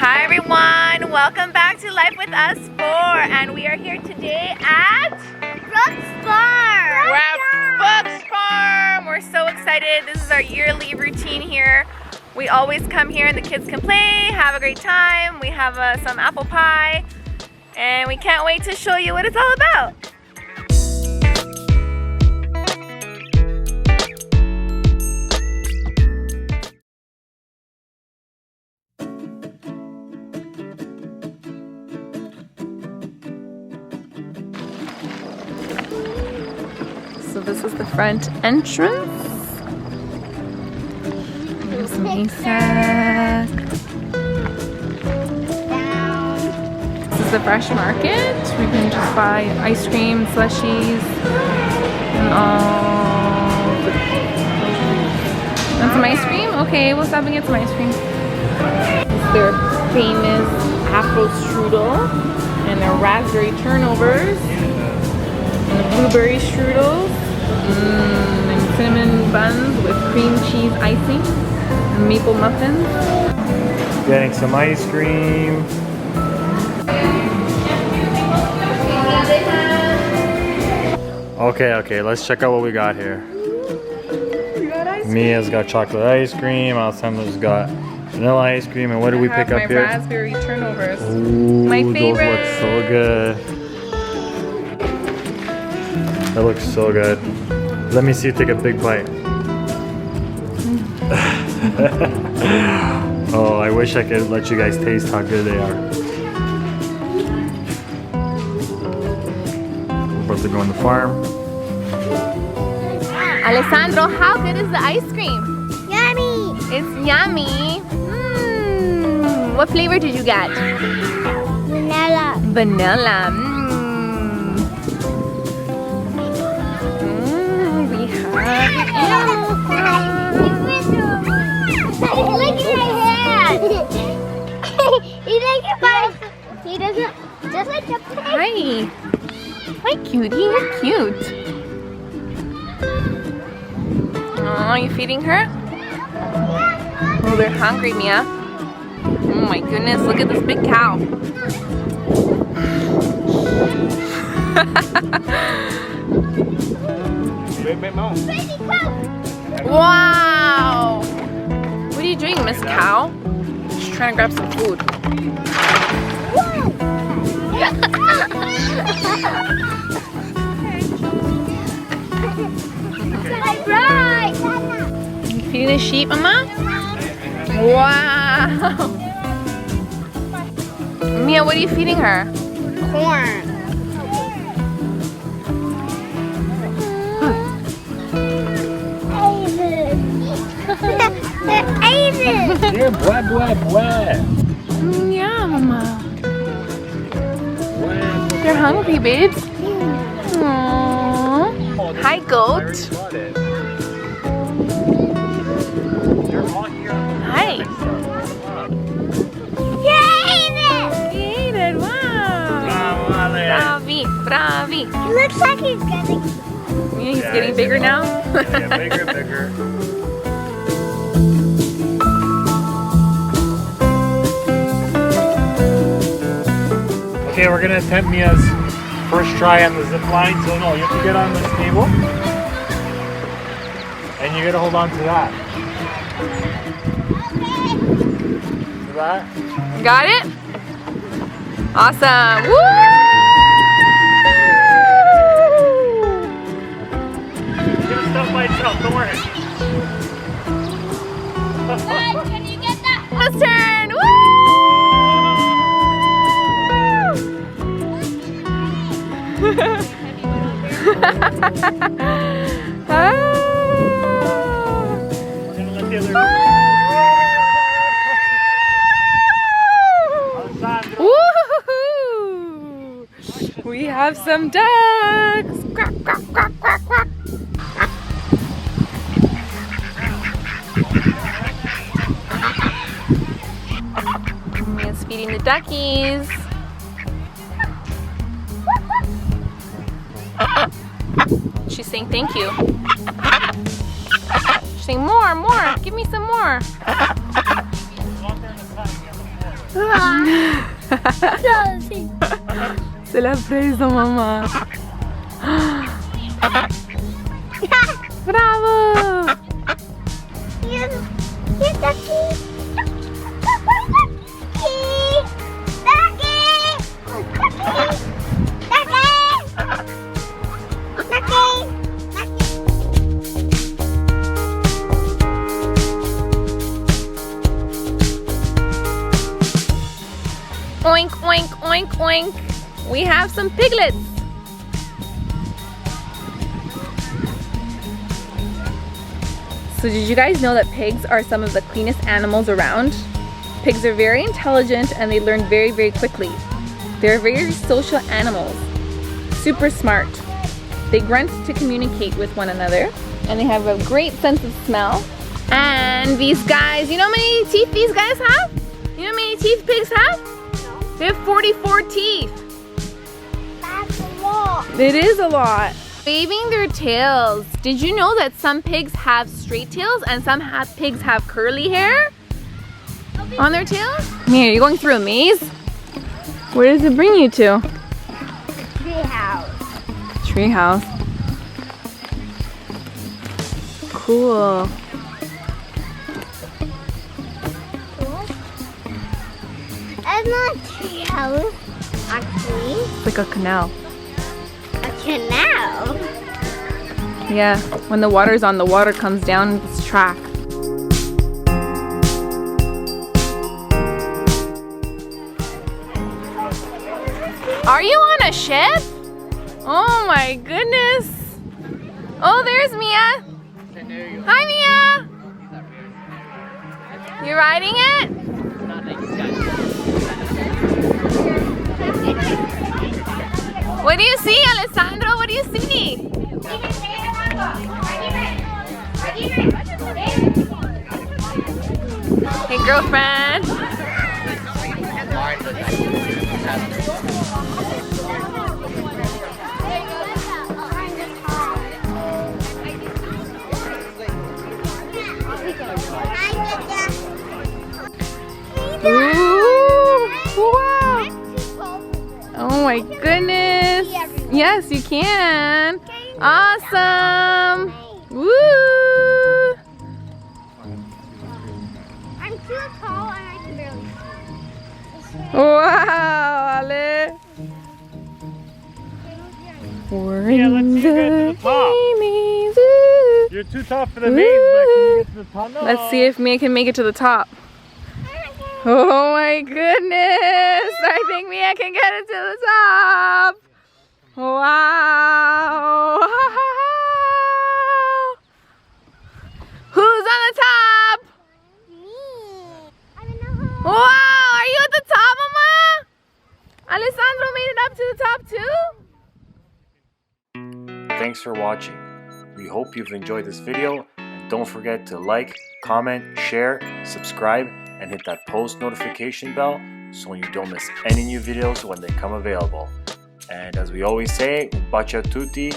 Hi everyone, welcome back to Life with Us 4, and we are here today at Brooks Farm. We're at Brooks Farm. We're so excited. This is our yearly routine here. We always come here and the kids can play, have a great time. We have some apple pie, and we can't wait to show you what it's all about. So this is the front entrance. There's some ASAC. This is the fresh market. We can just buy ice cream, slushies, and all. Want some ice cream? Okay, we'll stop and get some ice cream. This is their famous apple strudel and their raspberry turnovers. And the blueberry strudels, and cinnamon buns with cream cheese icing, and maple muffins. Getting some ice cream. Okay, let's check out what we got here. Mia's got chocolate ice cream, Alessandra's got vanilla ice cream, and what did we pick up here? Raspberry turnovers. Ooh, My favorite. Those look so good. That looks so good. Let me see you take a big bite. Oh, I wish I could let you guys taste how good they are. We're about to go on the farm. Alessandro, how good is the ice cream? Yummy. It's yummy. What flavor did you get? Vanilla. Vanilla. Look at my hand. He doesn't just like the pig. Hi. Hi, cutie. You're cute. Oh, you feeding her? Oh, they're hungry, Mia. Oh my goodness, look at this big cow. Wow! What are you doing, Miss Cow? She's trying to grab some food. Right. You feeding the sheep, Mama? Wow! Mia, what are you feeding her? Corn. Yeah, boy. Yeah, Mama. They're hungry, babes. Aww. Hi, goat. Hi. You ate it. Wow. Bravi. It looks like he's getting. Yeah, he's getting bigger now. Yeah, bigger. Okay, we're gonna attempt Mia's first try on the zip line. So no, you have to get on this table, and you gotta hold on to that. To that. Got it? Awesome. Woo! It's gonna stop by itself. Don't worry. Guys, can you get that? Let's turn. Woo! We're gonna let the other. Woo! We have some ducks. Quack, quack, quack, quack, quack. Mia's feeding the duckies. She's saying thank you. She's saying more, give me some more. Se l'ha preso mamma. Bravo! Oink, oink, oink, oink. We have some piglets. So did you guys know that pigs are some of the cleanest animals around? Pigs are very intelligent and they learn very, very quickly. They're very social animals, super smart. They grunt to communicate with one another and they have a great sense of smell. And these guys, you know how many teeth these guys have? You know how many teeth pigs have? They have 44 teeth. That's a lot. It is a lot. Waving their tails. Did you know that some pigs have straight tails and some pigs have curly hair on their tails? Here, you're going through a maze? Where does it bring you to? Treehouse. Treehouse. Cool. It's not a treehouse, actually. It's like a canal. A canal. Yeah, when the water's on, the water comes down this track. Are you on a ship? Oh my goodness. Oh, there's Mia. Hi, Mia. You riding it? What do you see, Alessandro? What do you see? Hey, girlfriend. Ooh, wow. Oh my goodness. Yes, you can. Awesome. Woo. I'm too tall and I can barely see. Wow, Ale. We're Yeah, in let's see if we get to the top. maze. Ooh. You're too tough for the maze, but can you get to the top? No. Let's see if Mia can make it to the top. Oh my goodness! I think Mia can get it to the top! Wow! Who's on the top? Me. I don't know how. Wow! Are you at the top, Mama? Alessandro made it up to the top too? Thanks for watching. We hope you've enjoyed this video. And don't forget to like, comment, share, subscribe, and hit that post notification bell so you don't miss any new videos when they come available. And as we always say, un bacio a tutti